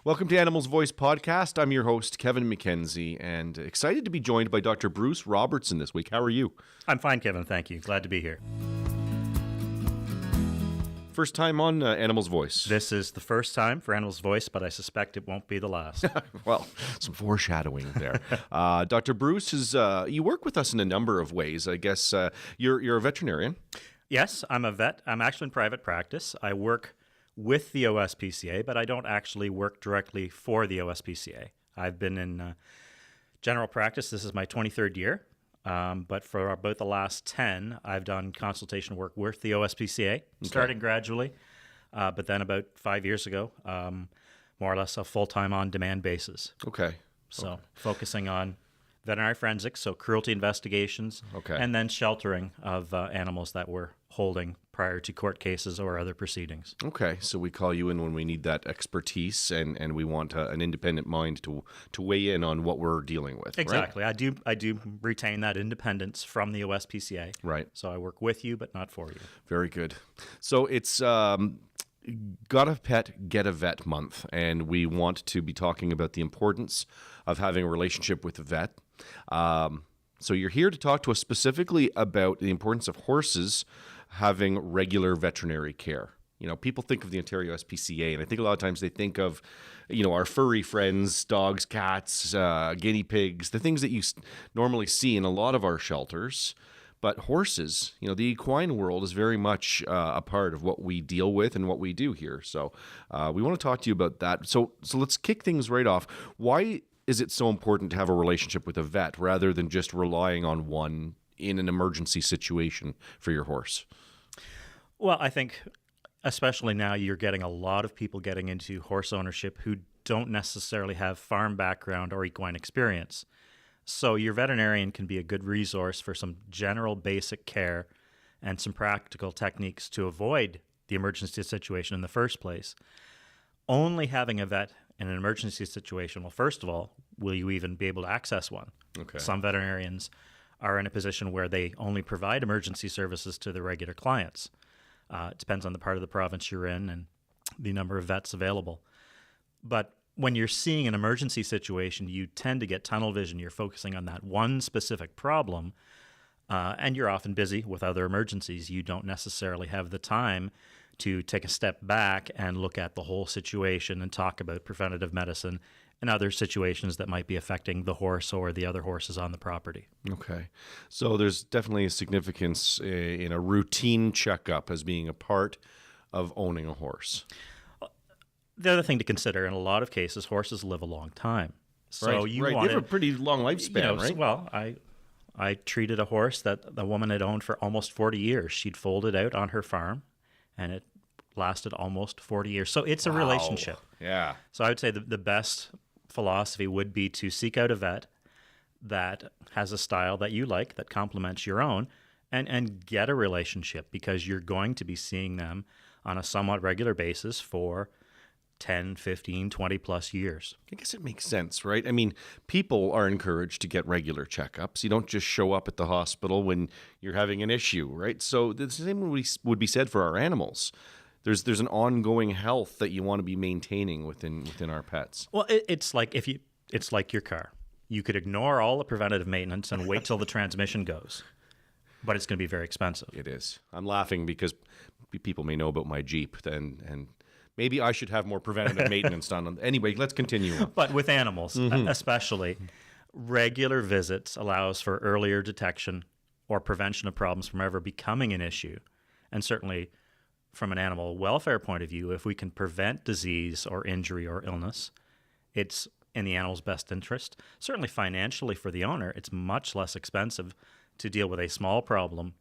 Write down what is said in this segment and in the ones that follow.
Welcome to Animals Voice Podcast. I'm your host, Kevin McKenzie, and excited to be joined by Dr. Bruce Robertson this week. How are you? I'm fine, Kevin. Thank you. Glad to be here. First time on Animals Voice. This is the first time for Animals Voice, but I suspect it won't be the last. Well, some foreshadowing there. Dr. Bruce, you work with us in a number of ways. I guess you're a veterinarian. Yes, I'm a vet. I'm actually in private practice. I work with the SPCA, but I don't actually work directly for the SPCA. I've been in general practice. This is my 23rd year. But for about the last 10, I've done consultation work with the SPCA, starting gradually. But then about 5 years ago, more or less a full-time on-demand basis. Okay. So focusing on veterinary forensics, so cruelty investigations, and then sheltering of animals that we're holding prior to court cases or other proceedings. Okay, so we call you in when we need that expertise and we want an independent mind to weigh in on what we're dealing with. Exactly. Right? I do retain that independence from the SPCA. Right. So I work with you, but not for you. Very good. So it's Got a Pet, Get a Vet month, and we want to be talking about the importance of having a relationship with a vet. So you're here to talk to us specifically about the importance of horses having regular veterinary care. You know, people think of the Ontario SPCA, and I think a lot of times they think of, our furry friends, dogs, cats, guinea pigs, the things that you normally see in a lot of our shelters. But horses, the equine world is very much a part of what we deal with and what we do here. So we want to talk to you about that. So let's kick things right off. Why is it so important to have a relationship with a vet rather than just relying on one in an emergency situation for your horse? Well, I think especially now you're getting a lot of people getting into horse ownership who don't necessarily have farm background or equine experience. So your veterinarian can be a good resource for some general basic care and some practical techniques to avoid the emergency situation in the first place. Only having a vet in an emergency situation, well, first of all, will you even be able to access one? Okay. Some veterinarians are in a position where they only provide emergency services to their regular clients. It depends on the part of the province you're in and the number of vets available. But when you're seeing an emergency situation, you tend to get tunnel vision. You're focusing on that one specific problem, and you're often busy with other emergencies. You don't necessarily have the time to take a step back and look at the whole situation and talk about preventative medicine and other situations that might be affecting the horse or the other horses on the property. Okay. So there's definitely a significance in a routine checkup as being a part of owning a horse. The other thing to consider, in a lot of cases, horses live a long time. So They have a pretty long lifespan, right? Well, I treated a horse that the woman had owned for almost 40 years. She'd folded out on her farm, and it lasted almost 40 years. So it's a relationship. Yeah. So I would say the best philosophy would be to seek out a vet that has a style that you like, that complements your own, and get a relationship, because you're going to be seeing them on a somewhat regular basis for 10, 15, 20 plus years. I guess it makes sense, right? I mean, people are encouraged to get regular checkups. You don't just show up at the hospital when you're having an issue, right? So the same would be said for our animals. There's an ongoing health that you want to be maintaining within our pets. Well, it's like it's like your car. You could ignore all the preventative maintenance and wait till the transmission goes, but it's going to be very expensive. It is. I'm laughing because people may know about my Jeep, and maybe I should have more preventative maintenance done. Anyway, let's continue on. But with animals, especially, regular visits allows for earlier detection or prevention of problems from ever becoming an issue. And certainly, from an animal welfare point of view, if we can prevent disease or injury or illness, it's in the animal's best interest. Certainly financially for the owner, it's much less expensive to deal with a small problem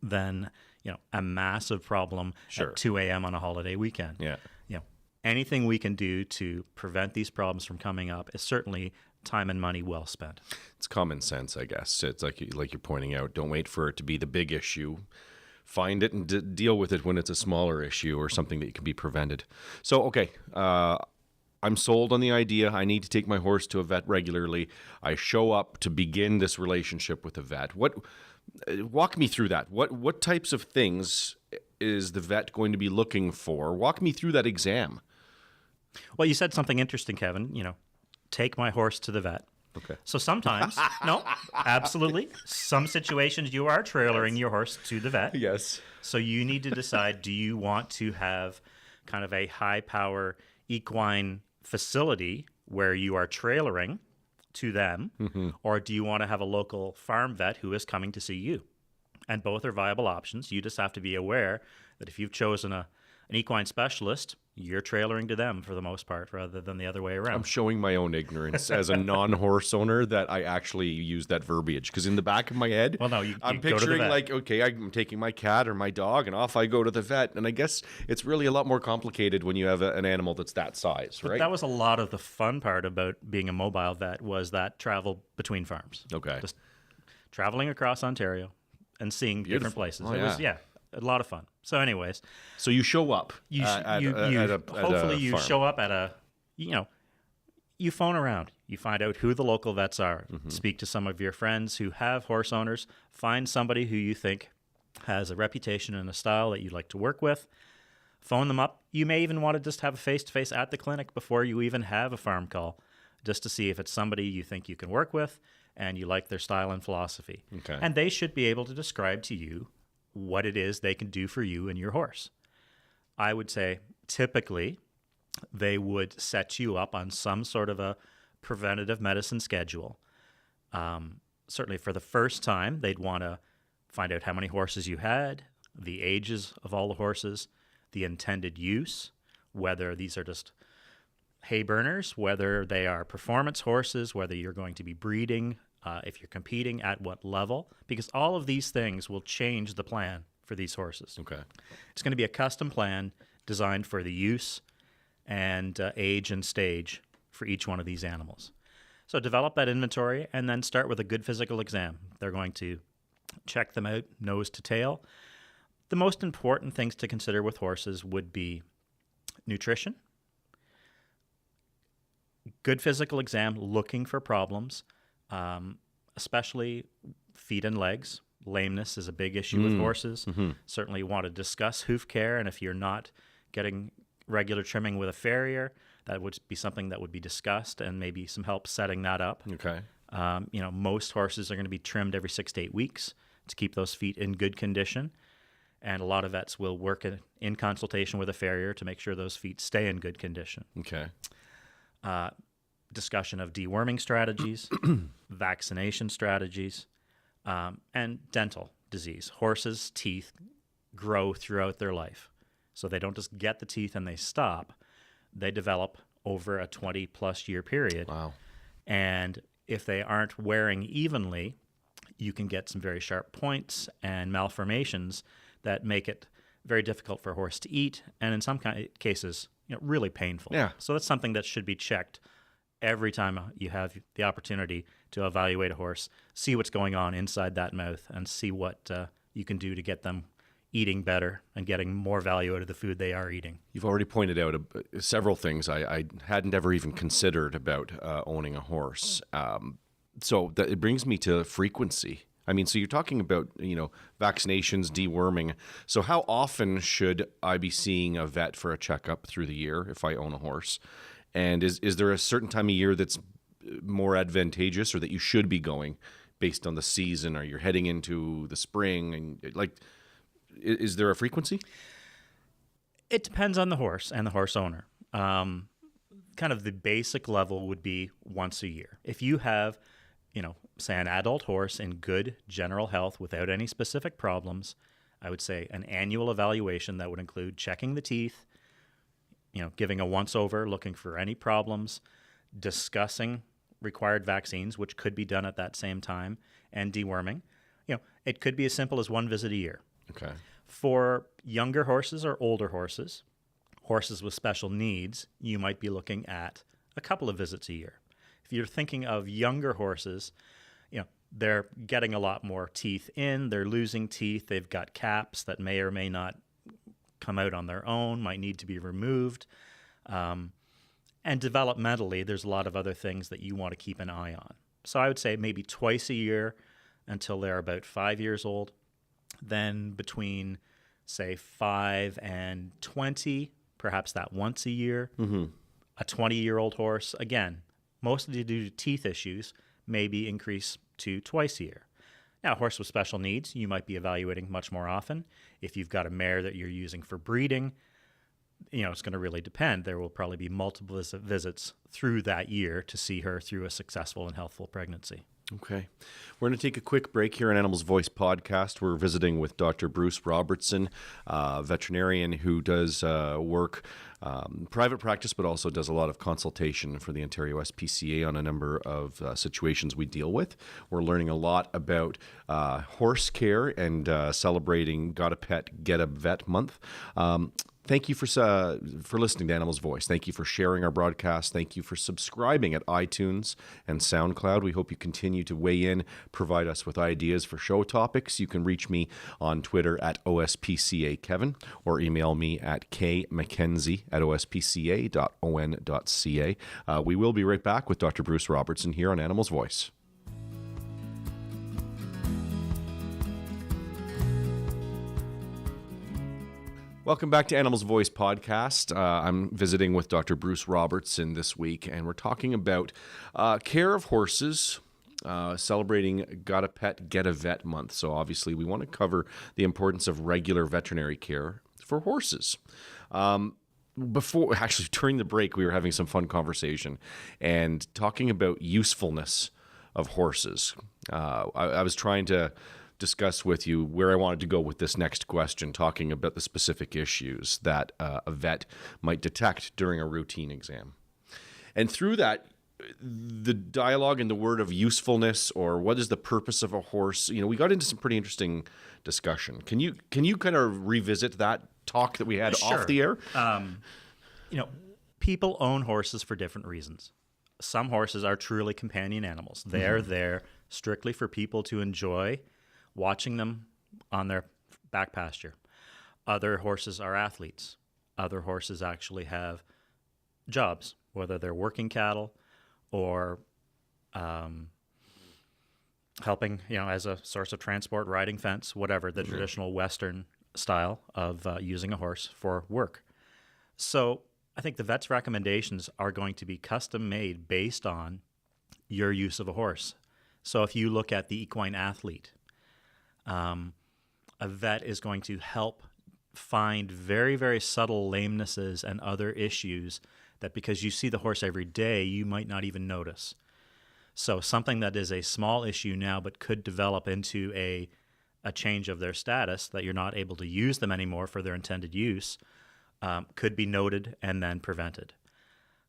than a massive problem at 2 a.m. on a holiday weekend. Yeah. Anything we can do to prevent these problems from coming up is certainly time and money well spent. It's common sense, I guess. It's like you're pointing out. Don't wait for it to be the big issue. Find it and deal with it when it's a smaller issue or something that can be prevented. So, okay, I'm sold on the idea. I need to take my horse to a vet regularly. I show up to begin this relationship with a vet. Walk me through that. What types of things is the vet going to be looking for? Walk me through that exam. Well, you said something interesting, Kevin. Take my horse to the vet. Okay. So sometimes, no, absolutely. Some situations you are trailering your horse to the vet. Yes. So you need to decide, do you want to have kind of a high power equine facility where you are trailering to them, or do you want to have a local farm vet who is coming to see you? And both are viable options. You just have to be aware that if you've chosen an equine specialist, you're trailering to them for the most part rather than the other way around. I'm showing my own ignorance as a non-horse owner that I actually use that verbiage, because in the back of my head, Well, no, you I'm go to the picturing vet. like, okay, I'm taking my cat or my dog and off I go to the vet. And I guess it's really a lot more complicated when you have an animal that's that size, right? That was a lot of the fun part about being a mobile vet, was that travel between farms. Okay. Just traveling across Ontario and seeing different places. Oh, It was, a lot of fun. So anyways, So you show up hopefully you farm. show up at a, you phone around. You find out who the local vets are. Speak to some of your friends who have horse owners. Find somebody who you think has a reputation and a style that you'd like to work with. Phone them up. You may even want to just have a face-to-face at the clinic before you even have a farm call, just to see if it's somebody you think you can work with and you like their style and philosophy. Okay. And they should be able to describe to you what it is they can do for you and your horse. I would say typically they would set you up on some sort of a preventative medicine schedule. Certainly for the first time, they'd want to find out how many horses you had, the ages of all the horses, the intended use, whether these are just hay burners, whether they are performance horses, whether you're going to be breeding, if you're competing, at what level, because all of these things will change the plan for these horses. Okay. It's going to be a custom plan designed for the use and age and stage for each one of these animals. So develop that inventory and then start with a good physical exam. They're going to check them out nose to tail. The most important things to consider with horses would be nutrition, good physical exam looking for problems, especially feet and legs. Lameness is a big issue with horses. Certainly you want to discuss hoof care, and if you're not getting regular trimming with a farrier, that would be something that would be discussed and maybe some help setting that up. Okay. Most horses are going to be trimmed every 6 to 8 weeks to keep those feet in good condition, and a lot of vets will work in consultation with a farrier to make sure those feet stay in good condition. Okay. Discussion of deworming strategies, vaccination strategies, and dental disease. Horses' teeth grow throughout their life. So they don't just get the teeth and they stop. They develop over a 20-plus year period. Wow. And if they aren't wearing evenly, you can get some very sharp points and malformations that make it very difficult for a horse to eat, and in some cases, really painful. Yeah. So that's something that should be checked every time you have the opportunity to evaluate a horse, see what's going on inside that mouth, and see what you can do to get them eating better and getting more value out of the food they are eating. You've already pointed out several things I hadn't ever even considered about owning a horse. So it brings me to frequency. I mean, so you're talking about, vaccinations, deworming. So how often should I be seeing a vet for a checkup through the year if I own a horse? And is there a certain time of year that's more advantageous or that you should be going based on the season, or you're heading into the spring? And is there a frequency? It depends on the horse and the horse owner. Kind of the basic level would be once a year. If you have, say an adult horse in good general health without any specific problems, I would say an annual evaluation that would include checking the teeth, giving a once-over, looking for any problems, discussing required vaccines, which could be done at that same time, and deworming. It could be as simple as one visit a year. Okay. For younger horses or older horses with special needs, you might be looking at a couple of visits a year. If you're thinking of younger horses, they're getting a lot more teeth in, they're losing teeth, they've got caps that may or may not come out on their own, might need to be removed. And developmentally, there's a lot of other things that you want to keep an eye on. So I would say maybe twice a year until they're about 5 years old. Then between, say, 5 and 20, perhaps that once a year. A 20-year-old horse, again, mostly due to teeth issues, maybe increase to twice a year. Now, a horse with special needs, you might be evaluating much more often. If you've got a mare that you're using for breeding, it's going to really depend. There will probably be multiple visits through that year to see her through a successful and healthful pregnancy. Okay. We're going to take a quick break here on Animals Voice podcast. We're visiting with Dr. Bruce Robertson, veterinarian who does work private practice, but also does a lot of consultation for the Ontario SPCA on a number of situations we deal with. We're learning a lot about horse care and celebrating Got a Pet, Get a Vet month. Thank you for listening to Animals Voice. Thank you for sharing our broadcast. Thank you for subscribing at iTunes and SoundCloud. We hope you continue to weigh in, provide us with ideas for show topics. You can reach me on Twitter at OSPCAKevin or email me at kmckenzie@ospca.on.ca. We will be right back with Dr. Bruce Robertson here on Animals Voice. Welcome back to Animals Voice podcast. I'm visiting with Dr. Bruce Robertson this week, and we're talking about care of horses, celebrating Got a Pet, Get a Vet month. So obviously we want to cover the importance of regular veterinary care for horses. During the break, we were having some fun conversation and talking about usefulness of horses. I was trying to discuss with you where I wanted to go with this next question, talking about the specific issues that a vet might detect during a routine exam. And through that, the dialogue and the word of usefulness, or what is the purpose of a horse, we got into some pretty interesting discussion. Can you kind of revisit that talk that we had off the air? People own horses for different reasons. Some horses are truly companion animals. They're there strictly for people to enjoy watching them on their back pasture. Other horses are athletes. Other horses actually have jobs, whether they're working cattle or helping, as a source of transport, riding fence, whatever, the traditional Western style of using a horse for work. So I think the vet's recommendations are going to be custom made based on your use of a horse. So if you look at the equine athlete, a vet is going to help find very, very subtle lamenesses and other issues that, because you see the horse every day, you might not even notice. So something that is a small issue now but could develop into a change of their status, that you're not able to use them anymore for their intended use, could be noted and then prevented.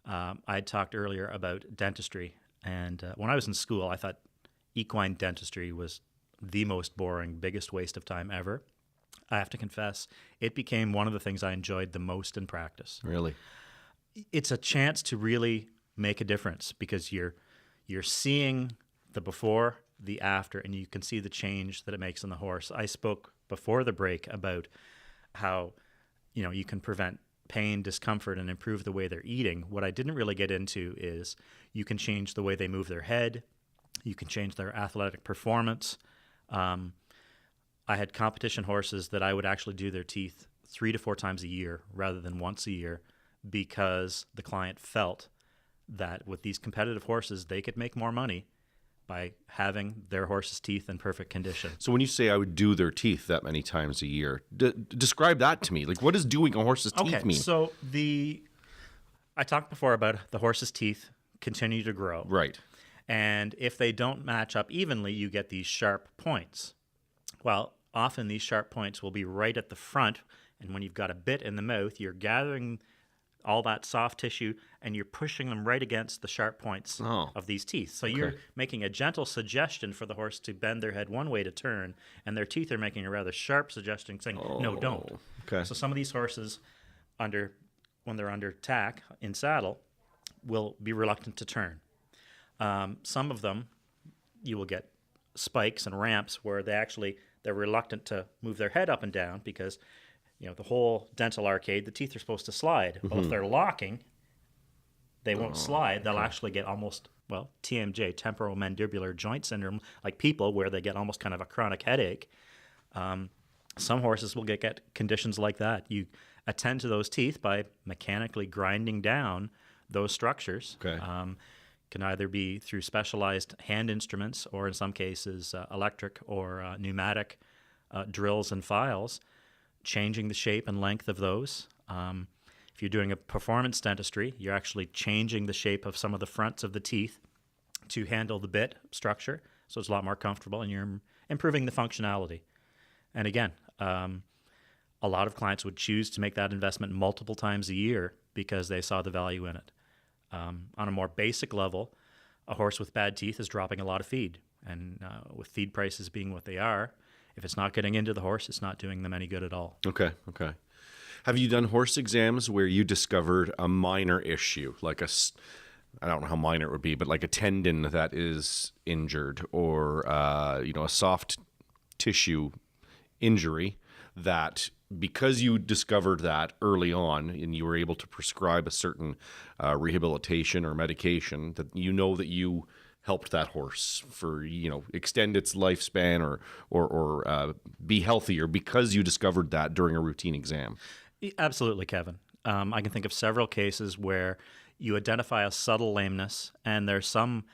I had talked earlier about dentistry, and when I was in school, I thought equine dentistry was the most boring, biggest waste of time ever. I have to confess, it became one of the things I enjoyed the most in practice. Really? It's a chance to really make a difference, because you're seeing the before, the after, and you can see the change that it makes in the horse. I spoke before the break about how you can prevent pain, discomfort, and improve the way they're eating. What I didn't really get into is you can change the way they move their head. You can change their athletic performance. I had competition horses that I would actually do their teeth 3 to 4 times a year rather than once a year, because the client felt that with these competitive horses, they could make more money by having their horse's teeth in perfect condition. So when you say I would do their teeth that many times a year, describe that to me. Like, what does doing a horse's teeth mean? So I talked before about the horse's teeth continue to grow. Right. And if they don't match up evenly, you get these sharp points. Well, often these sharp points will be right at the front, and when you've got a bit in the mouth, you're gathering all that soft tissue and you're pushing them right against the sharp points of these teeth. So you're making a gentle suggestion for the horse to bend their head one way to turn, and their teeth are making a rather sharp suggestion saying, no, don't. Okay. So some of these horses, when they're under tack in saddle, will be reluctant to turn. Some of them, you will get spikes and ramps where they're reluctant to move their head up and down, because the whole dental arcade, the teeth are supposed to slide. Well, if they're locking, they won't slide. They'll actually get almost, TMJ, temporomandibular joint syndrome, like people, where they get almost kind of a chronic headache. Some horses will get conditions like that. You attend to those teeth by mechanically grinding down those structures. Okay. Can either be through specialized hand instruments or in some cases electric or pneumatic drills and files, changing the shape and length of those. If you're doing a performance dentistry, you're actually changing the shape of some of the fronts of the teeth to handle the bit structure, so it's a lot more comfortable, and you're improving the functionality. And again, a lot of clients would choose to make that investment multiple times a year because they saw the value in it. On a more basic level, a horse with bad teeth is dropping a lot of feed. And with feed prices being what they are, if it's not getting into the horse, it's not doing them any good at all. Okay. Have you done horse exams where you discovered a minor issue, like I don't know how minor it would be, but like a tendon that is injured or, a soft tissue injury that because you discovered that early on and you were able to prescribe a certain rehabilitation or medication that that you helped that horse for, extend its lifespan or be healthier because you discovered that during a routine exam? Absolutely, Kevin. I can think of several cases where you identify a subtle lameness, and there's some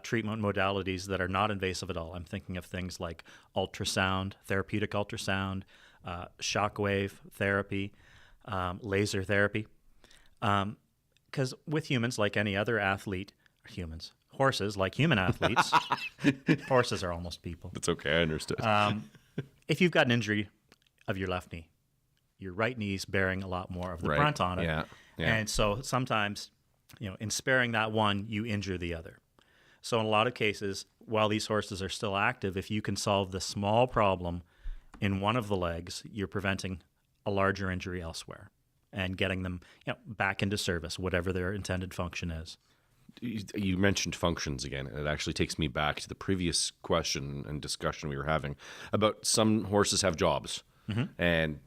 treatment modalities that are not invasive at all. I'm thinking of things like ultrasound, therapeutic ultrasound, shockwave therapy, laser therapy. Because with humans, like any other athlete, horses, like human athletes, horses are almost people. That's okay, I understood. If you've got an injury of your left knee, your right knee's bearing a lot more of the brunt on it. Yeah. And so sometimes, in sparing that one, you injure the other. So in a lot of cases, while these horses are still active, if you can solve the small problem in one of the legs, you're preventing a larger injury elsewhere and getting them back into service, whatever their intended function is. You mentioned functions again, and it actually takes me back to the previous question and discussion we were having about some horses have jobs and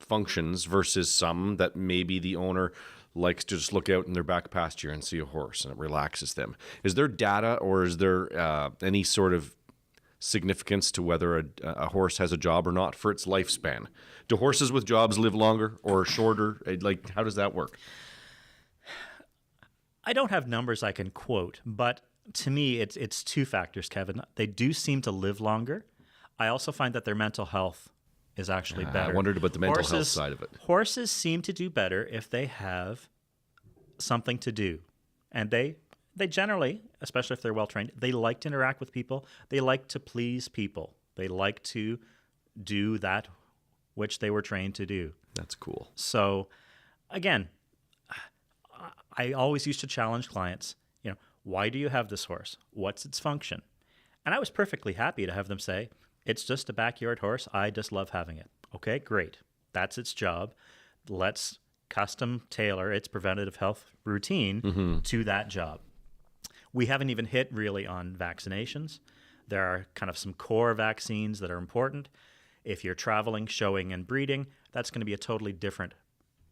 functions versus some that maybe the owner likes to just look out in their back pasture and see a horse and it relaxes them. Is there data or is there any sort of significance to whether a horse has a job or not for its lifespan? Do horses with jobs live longer or shorter? Like, how does that work? I don't have numbers I can quote, but to me, it's two factors, Kevin. They do seem to live longer. I also find that their mental health is actually better. I wondered about the mental health side of it. Horses seem to do better if they have something to do. And they generally, especially if they're well-trained, they like to interact with people. They like to please people. They like to do that which they were trained to do. That's cool. So, again, I always used to challenge clients, why do you have this horse? What's its function? And I was perfectly happy to have them say, it's just a backyard horse. I just love having it. Okay, great. That's its job. Let's custom tailor its preventative health routine to that job. We haven't even hit really on vaccinations. There are kind of some core vaccines that are important. If you're traveling, showing, and breeding, that's going to be a totally different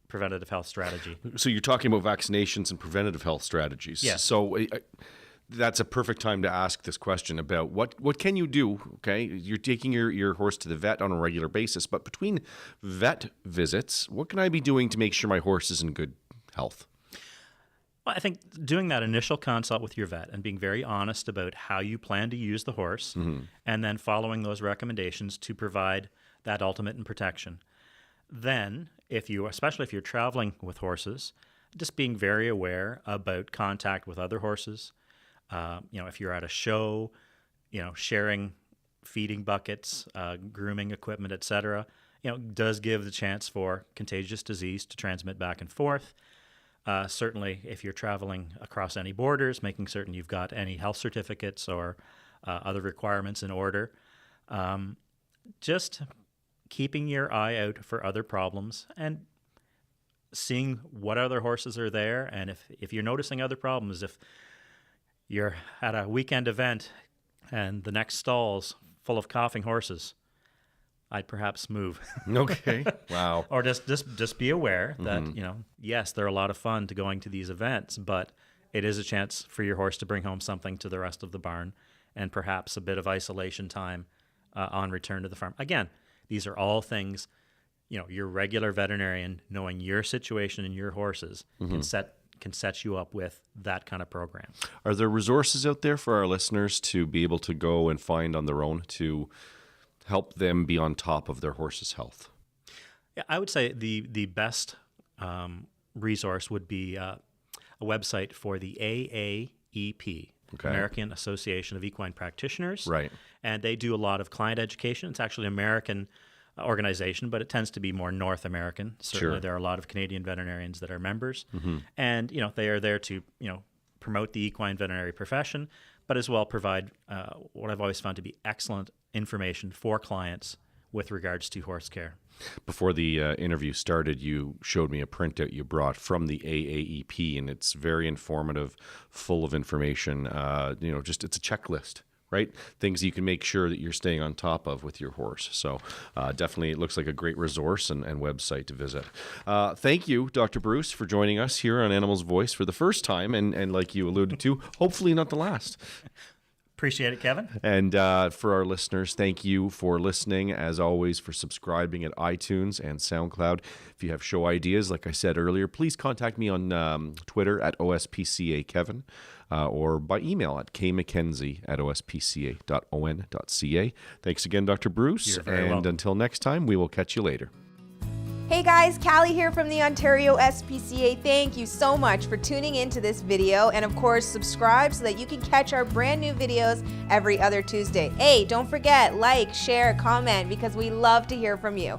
preventative health strategy. So you're talking about vaccinations and preventative health strategies. Yes. So that's a perfect time to ask this question about what can you do, okay? You're taking your horse to the vet on a regular basis, but between vet visits, what can I be doing to make sure my horse is in good health? Well, I think doing that initial consult with your vet and being very honest about how you plan to use the horse and then following those recommendations to provide that ultimate protection. Then, especially if you're traveling with horses, just being very aware about contact with other horses. If you're at a show, sharing feeding buckets, grooming equipment, etc., does give the chance for contagious disease to transmit back and forth. Certainly, if you're traveling across any borders, making certain you've got any health certificates or other requirements in order. Just keeping your eye out for other problems and seeing what other horses are there. And if you're noticing other problems, if you're at a weekend event and the next stall's full of coughing horses, I'd perhaps move. Okay. Wow. Or just be aware that, yes, they're a lot of fun to going to these events, but it is a chance for your horse to bring home something to the rest of the barn and perhaps a bit of isolation time on return to the farm. Again, these are all things, your regular veterinarian, knowing your situation and your horses, can set can set you up with that kind of program. Are there resources out there for our listeners to be able to go and find on their own to help them be on top of their horse's health? Yeah, I would say the best resource would be a website for the AAEP, American Association of Equine Practitioners. Right. And they do a lot of client education. It's actually an American organization, but it tends to be more North American. Certainly, there are a lot of Canadian veterinarians that are members, and they are there to promote the equine veterinary profession, but as well provide what I've always found to be excellent information for clients with regards to horse care. Before the interview started, you showed me a printout you brought from the AAEP, and it's very informative, full of information. It's a checklist, right? Things you can make sure that you're staying on top of with your horse. So definitely it looks like a great resource and website to visit. Thank you, Dr. Bruce, for joining us here on Animal's Voice for the first time, and like you alluded to, hopefully not the last. Appreciate it, Kevin. And for our listeners, thank you for listening, as always, for subscribing at iTunes and SoundCloud. If you have show ideas, like I said earlier, please contact me on Twitter at OSPCA Kevin, or by email at kmckenzie@ospca.on.ca. Thanks again, Dr. Bruce. You're very welcome. Until next time, we will catch you later. Hey guys, Callie here from the Ontario SPCA. Thank you so much for tuning into this video, and of course subscribe so that you can catch our brand new videos every other Tuesday. Hey, don't forget, like, share, comment, because we love to hear from you.